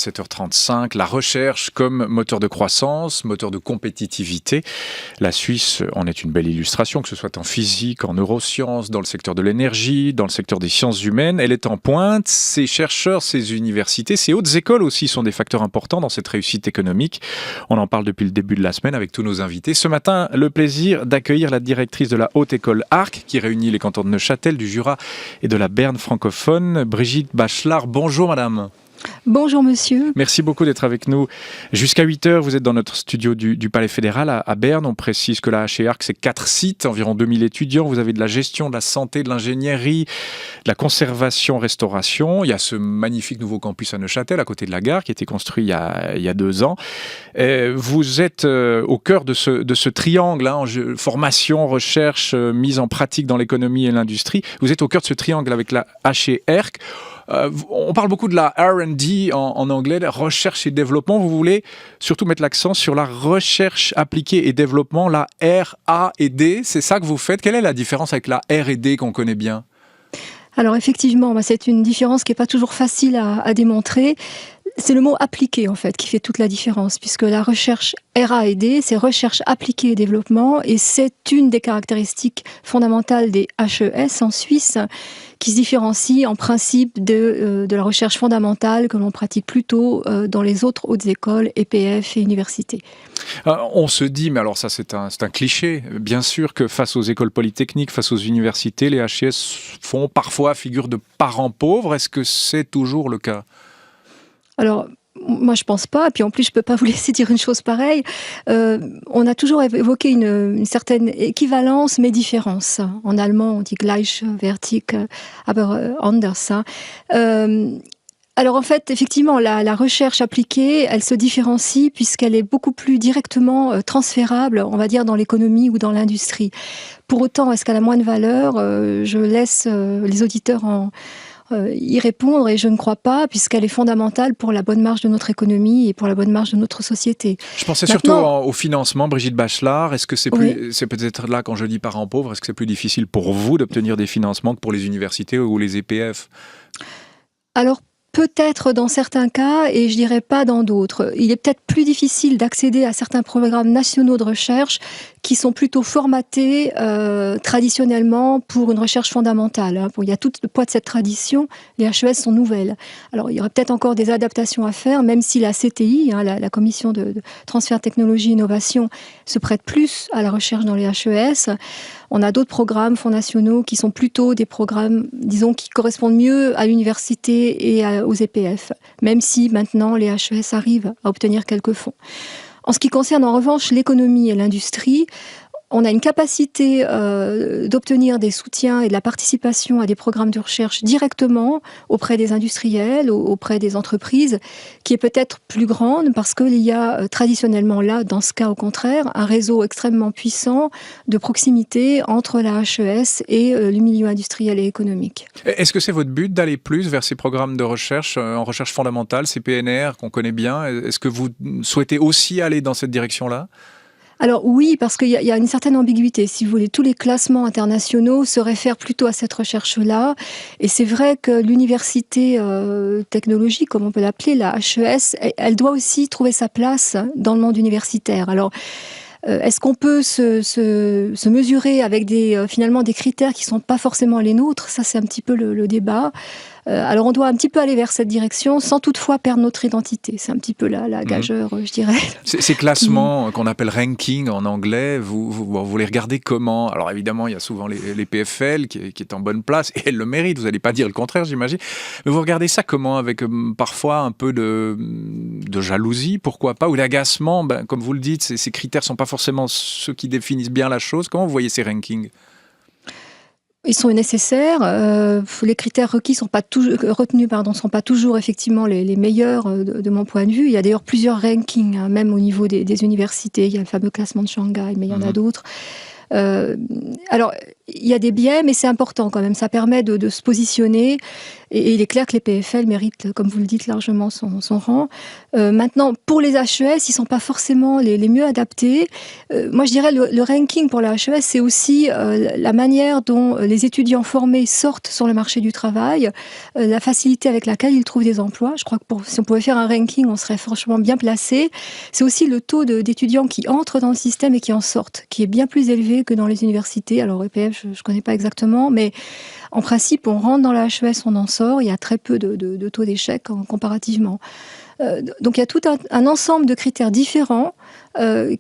7h35, la recherche comme moteur de croissance, moteur de compétitivité. La Suisse en est une belle illustration, que ce soit en physique, en neurosciences, dans le secteur de l'énergie, dans le secteur des sciences humaines. Elle est en pointe. Ses chercheurs, ses universités, ses hautes écoles aussi sont des facteurs importants dans cette réussite économique. On en parle depuis le début de la semaine avec tous nos invités. Ce matin, le plaisir d'accueillir la directrice de la Haute École Arc, qui réunit les cantons de Neuchâtel, du Jura et de la Berne francophone, Brigitte Bachelard. Bonjour madame. Bonjour monsieur. Merci beaucoup d'être avec nous. Jusqu'à 8h, vous êtes dans notre studio du Palais Fédéral à Berne. On précise que la HE Arc, c'est 4 sites, environ 2000 étudiants. Vous avez de la gestion, de la santé, de l'ingénierie, de la conservation, restauration. Il y a ce magnifique nouveau campus à Neuchâtel, à côté de la gare, qui a été construit il y a 2 ans. Vous êtes au cœur de ce triangle, formation, recherche, mise en pratique dans l'économie et l'industrie. Vous êtes au cœur de ce triangle avec la HE Arc. On parle beaucoup de la R&D en anglais, la recherche et développement. Vous voulez surtout mettre l'accent sur la recherche appliquée et développement, la R&D. C'est ça que vous faites. Quelle est la différence avec la R&D qu'on connaît bien ? Alors effectivement, c'est une différence qui n'est pas toujours facile à démontrer. C'est le mot appliqué en fait qui fait toute la différence, puisque la recherche R&D, c'est recherche appliquée et développement, et c'est une des caractéristiques fondamentales des HES en Suisse, qui se différencie en principe de la recherche fondamentale que l'on pratique plutôt dans les autres hautes écoles, EPF et universités. On se dit, mais alors ça c'est un cliché, bien sûr que face aux écoles polytechniques, face aux universités, les HES font parfois figure de parents pauvres. Est-ce que c'est toujours le cas ? Alors, moi je pense pas, et puis en plus je peux pas vous laisser dire une chose pareille. On a toujours évoqué une certaine équivalence mais différence. En allemand on dit gleich, wertig, aber anders. Alors en fait, effectivement, la recherche appliquée, elle se différencie puisqu'elle est beaucoup plus directement transférable, on va dire, dans l'économie ou dans l'industrie. Pour autant, est-ce qu'elle a moins de valeur ? Je laisse les auditeurs y répondre, et je ne crois pas, puisqu'elle est fondamentale pour la bonne marche de notre économie et pour la bonne marche de notre société. Je pensais surtout au financement, Brigitte Bachelard. Est-ce que c'est peut-être là, quand je dis parents pauvres, est-ce que c'est plus difficile pour vous d'obtenir des financements que pour les universités ou les EPF ? Alors, peut-être dans certains cas, et je dirais pas dans d'autres. Il est peut-être plus difficile d'accéder à certains programmes nationaux de recherche qui sont plutôt formatés traditionnellement pour une recherche fondamentale. Il y a tout le poids de cette tradition. Les HES sont nouvelles. Alors, il y aurait peut-être encore des adaptations à faire, même si la CTI, la Commission de transfert technologie et innovation, se prête plus à la recherche dans les HES. On a d'autres programmes fonds nationaux qui sont plutôt des programmes, disons, qui correspondent mieux à l'université et aux EPF, même si maintenant les HES arrivent à obtenir quelques fonds. En ce qui concerne en revanche l'économie et l'industrie, on a une capacité d'obtenir des soutiens et de la participation à des programmes de recherche directement auprès des industriels, auprès des entreprises, qui est peut-être plus grande parce qu'il y a traditionnellement là, dans ce cas au contraire, un réseau extrêmement puissant de proximité entre la HES et le milieu industriel et économique. Est-ce que c'est votre but d'aller plus vers ces programmes de recherche, en recherche fondamentale, ces PNR qu'on connaît bien ? Est-ce que vous souhaitez aussi aller dans cette direction-là ? Alors oui, parce qu'il y a une certaine ambiguïté, si vous voulez. Tous les classements internationaux se réfèrent plutôt à cette recherche-là. Et c'est vrai que l'université technologique, comme on peut l'appeler, la HES, elle doit aussi trouver sa place dans le monde universitaire. Alors, est-ce qu'on peut se mesurer avec finalement des critères qui ne sont pas forcément les nôtres ? Ça, c'est un petit peu le débat. Alors, on doit un petit peu aller vers cette direction sans toutefois perdre notre identité. C'est un petit peu la gageure, je dirais. Ces classements qu'on appelle ranking en anglais, vous les regardez comment ? Alors, évidemment, il y a souvent les PFL qui est en bonne place, et elle le mérite, vous n'allez pas dire le contraire, j'imagine. Mais vous regardez ça comment ? Avec parfois un peu de jalousie, pourquoi pas, ou d'agacement. Comme vous le dites, ces critères ne sont pas forcément ceux qui définissent bien la chose. Comment vous voyez ces rankings ? Ils sont nécessaires. Les critères retenus sont pas toujours effectivement les meilleurs de mon point de vue. Il y a d'ailleurs plusieurs rankings, même au niveau des universités. Il y a le fameux classement de Shanghai, mais il y en a d'autres. Euh, alors, il y a des biais, mais c'est important quand même. Ça permet de se positionner. Et il est clair que les PFL méritent, comme vous le dites, largement son rang. Maintenant, pour les HES, ils ne sont pas forcément les mieux adaptés. Moi, je dirais le ranking pour la HES, c'est aussi la manière dont les étudiants formés sortent sur le marché du travail, la facilité avec laquelle ils trouvent des emplois. Je crois que si on pouvait faire un ranking, on serait franchement bien placé. C'est aussi le taux d'étudiants qui entrent dans le système et qui en sortent, qui est bien plus élevé que dans les universités. Alors, EPF, je ne connais pas exactement, mais en principe, on rentre dans la HES, on en sort. Il y a très peu de taux d'échec comparativement. Donc il y a tout un ensemble de critères différents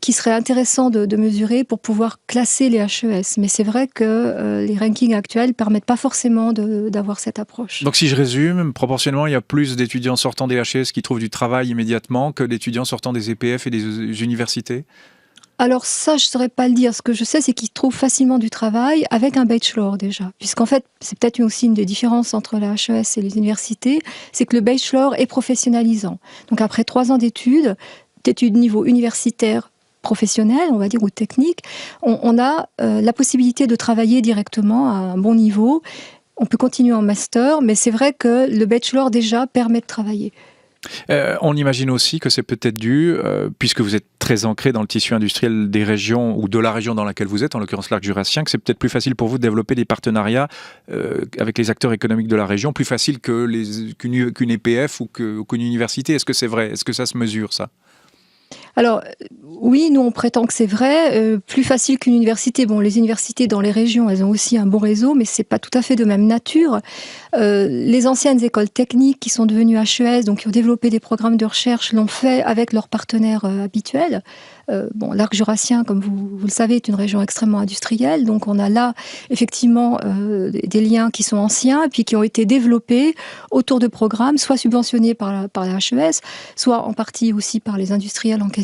qui seraient intéressants de mesurer pour pouvoir classer les HES. Mais c'est vrai que les rankings actuels ne permettent pas forcément d'avoir cette approche. Donc si je résume, proportionnellement, il y a plus d'étudiants sortant des HES qui trouvent du travail immédiatement que d'étudiants sortant des EPF et des universités ? Alors ça, je ne saurais pas le dire. Ce que je sais, c'est qu'ils trouvent facilement du travail avec un bachelor déjà. Puisqu'en fait, c'est peut-être aussi une des différences entre la HES et les universités, c'est que le bachelor est professionnalisant. Donc après 3 ans d'études niveau universitaire, professionnel, on va dire, ou technique, on a la possibilité de travailler directement à un bon niveau. On peut continuer en master, mais c'est vrai que le bachelor déjà permet de travailler. On imagine aussi que c'est peut-être dû, puisque vous êtes très ancré dans le tissu industriel des régions ou de la région dans laquelle vous êtes, en l'occurrence l'arc jurassien, que c'est peut-être plus facile pour vous de développer des partenariats avec les acteurs économiques de la région, plus facile qu'une EPF ou qu'une université. Est-ce que c'est vrai ? Est-ce que ça se mesure, ça ? Alors, oui, nous, on prétend que c'est vrai. Plus facile qu'une université. Bon, les universités dans les régions, elles ont aussi un bon réseau, mais c'est pas tout à fait de même nature. Les anciennes écoles techniques qui sont devenues HES, donc qui ont développé des programmes de recherche, l'ont fait avec leurs partenaires habituels. Bon, l'arc jurassien, comme vous le savez, est une région extrêmement industrielle. Donc, on a là, effectivement, des liens qui sont anciens et puis qui ont été développés autour de programmes, soit subventionnés par la HES, soit en partie aussi par les industriels en question.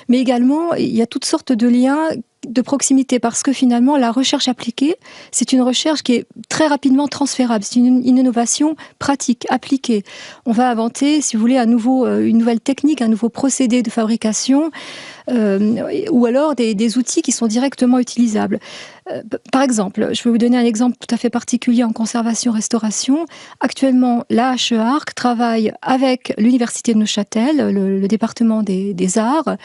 Mais également, il y a toutes sortes de liens de proximité, parce que finalement, la recherche appliquée, c'est une recherche qui est très rapidement transférable. C'est une innovation pratique, appliquée. On va inventer, si vous voulez, une nouvelle technique, un nouveau procédé de fabrication, ou alors des outils qui sont directement utilisables. Par exemple, je vais vous donner un exemple tout à fait particulier en conservation-restauration. Actuellement, la HEARC travaille avec l'Université de Neuchâtel, le département des arts,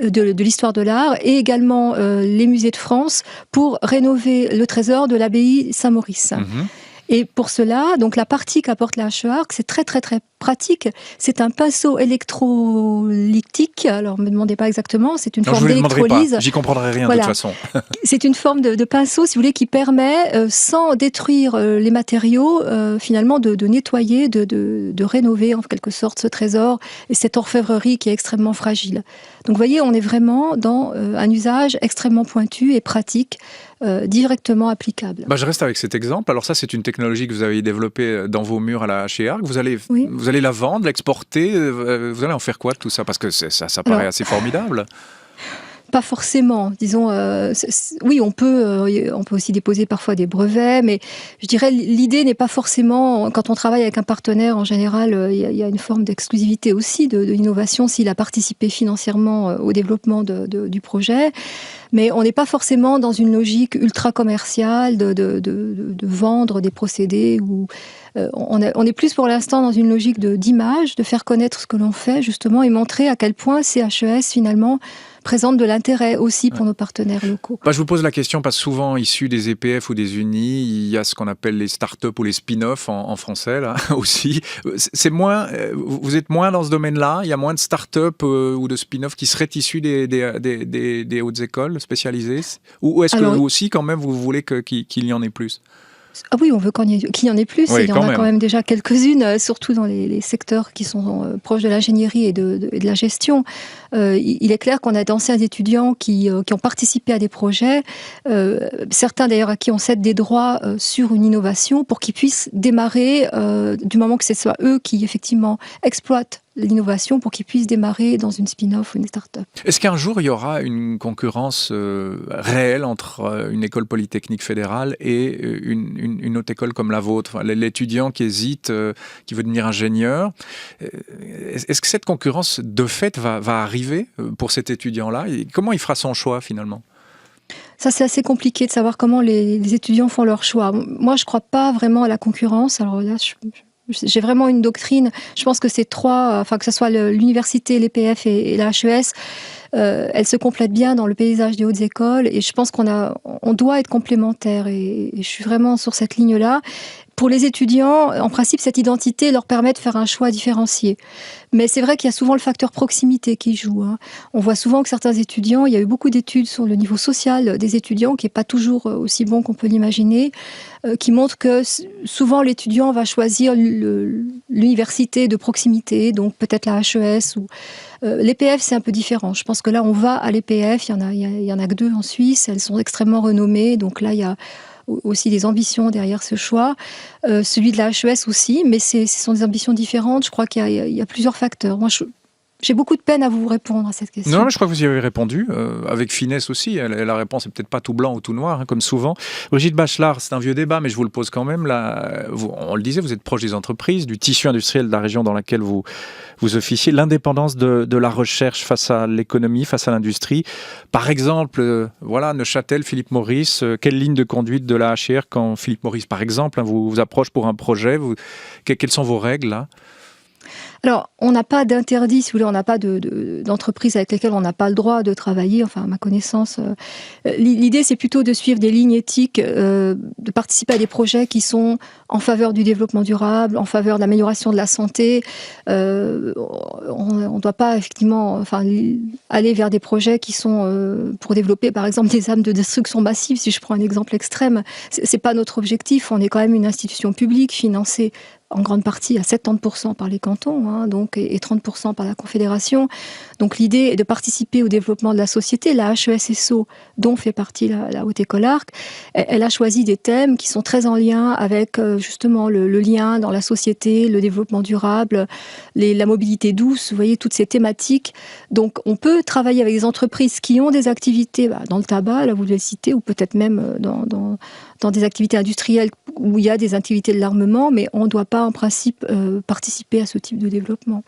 de l'histoire de l'art, et également les musées de France pour rénover le trésor de l'abbaye Saint-Maurice. Mmh. Et pour cela, donc la partie qu'apporte la HEARC, c'est très très très pratique. C'est un pinceau électrolytique. Alors, ne me demandez pas exactement. C'est une forme d'électrolyse. J'y comprendrai rien, voilà. De toute façon. C'est une forme de pinceau, si vous voulez, qui permet, sans détruire les matériaux, finalement, de nettoyer, de rénover en quelque sorte ce trésor et cette orfèvrerie qui est extrêmement fragile. Donc, vous voyez, on est vraiment dans un usage extrêmement pointu et pratique, directement applicable. Je reste avec cet exemple. Alors ça, c'est une technologie que vous avez développée dans vos murs à la HEARC. Vous allez la vendre, l'exporter. Vous allez en faire quoi de tout ça ? Parce que ça paraît assez formidable. Pas forcément, disons. Oui, on peut aussi déposer parfois des brevets, mais je dirais l'idée n'est pas forcément, quand on travaille avec un partenaire, en général, il y a une forme d'exclusivité aussi de l'innovation s'il a participé financièrement au développement du projet. Mais on n'est pas forcément dans une logique ultra commerciale de vendre des procédés. On est plus pour l'instant dans une logique d'image, de faire connaître ce que l'on fait justement et montrer à quel point ces HES finalement présentent de l'intérêt aussi pour nos partenaires locaux. Je vous pose la question parce que souvent issus des EPF ou des unis, il y a ce qu'on appelle les start-up ou les spin-off en français là aussi. C'est moins, vous êtes moins dans ce domaine-là. Il y a moins de start-up ou de spin-off qui seraient issus des hautes écoles spécialisées. Ou est-ce que vous aussi quand même vous voulez qu'il y en ait plus ? Ah oui, on veut qu'il y en ait plus. Oui, il y en a quand même déjà quelques-unes, surtout dans les secteurs qui sont proches de l'ingénierie et de la gestion. Il est clair qu'on a d'anciens étudiants qui ont participé à des projets, certains d'ailleurs à qui on cède des droits sur une innovation pour qu'ils puissent démarrer du moment que ce soit eux qui effectivement exploitent l'innovation pour qu'ils puissent démarrer dans une spin-off ou une start-up. Est-ce qu'un jour, il y aura une concurrence réelle entre une école polytechnique fédérale et une autre école comme la vôtre ? Enfin, l'étudiant qui hésite, qui veut devenir ingénieur, est-ce que cette concurrence, de fait, va arriver pour cet étudiant-là ? Et comment il fera son choix, finalement ? Ça, c'est assez compliqué de savoir comment les étudiants font leur choix. Moi, je ne crois pas vraiment à la concurrence. Alors là, j'ai vraiment une doctrine. Je pense que ces trois, enfin que ce soit l'université, l'EPF et la HES, elles se complètent bien dans le paysage des hautes écoles. Et je pense on doit être complémentaires. Et je suis vraiment sur cette ligne-là. Pour les étudiants, en principe, cette identité leur permet de faire un choix différencié. Mais c'est vrai qu'il y a souvent le facteur proximité qui joue. On voit souvent que certains étudiants, il y a eu beaucoup d'études sur le niveau social des étudiants, qui n'est pas toujours aussi bon qu'on peut l'imaginer, qui montrent que souvent l'étudiant va choisir l'université de proximité, donc peut-être la HES ou l'EPF, c'est un peu différent. Je pense que là, on va à l'EPF, il y en a que 2 en Suisse, elles sont extrêmement renommées, donc là, il y a aussi des ambitions derrière ce choix. Celui de la HES aussi, mais ce sont des ambitions différentes. Je crois qu'il y a plusieurs facteurs. Moi, j'ai beaucoup de peine à vous répondre à cette question. Non, mais je crois que vous y avez répondu, avec finesse aussi. La réponse n'est peut-être pas tout blanc ou tout noir, comme souvent. Brigitte Bachelard, c'est un vieux débat, mais je vous le pose quand même. Là, on le disait, vous êtes proche des entreprises, du tissu industriel de la région dans laquelle vous officiez. L'indépendance de la recherche face à l'économie, face à l'industrie. Par exemple, Neuchâtel, Philippe Morris, quelle ligne de conduite de la HER quand Philippe Morris, par exemple, vous approche pour un projet, quelles sont vos règles là ? Alors, on n'a pas d'interdit, si vous voulez, on n'a pas d'entreprise avec lesquelles on n'a pas le droit de travailler, enfin, à ma connaissance. L'idée, c'est plutôt de suivre des lignes éthiques, de participer à des projets qui sont en faveur du développement durable, en faveur de l'amélioration de la santé. On ne doit pas, effectivement, aller vers des projets qui sont pour développer, par exemple, des armes de destruction massive, si je prends un exemple extrême. C'est pas notre objectif. On est quand même une institution publique financée en grande partie à 70% par les cantons, donc, et 30% par la Confédération. Donc l'idée est de participer au développement de la société. La HESSO, dont fait partie la Haute École Arc, elle a choisi des thèmes qui sont très en lien avec justement le lien dans la société, le développement durable, la mobilité douce, vous voyez, toutes ces thématiques. Donc on peut travailler avec des entreprises qui ont des activités dans le tabac, là vous le citez, ou peut-être même dans des activités industrielles où il y a des activités de l'armement, mais on ne doit pas en principe participer à ce type de développement.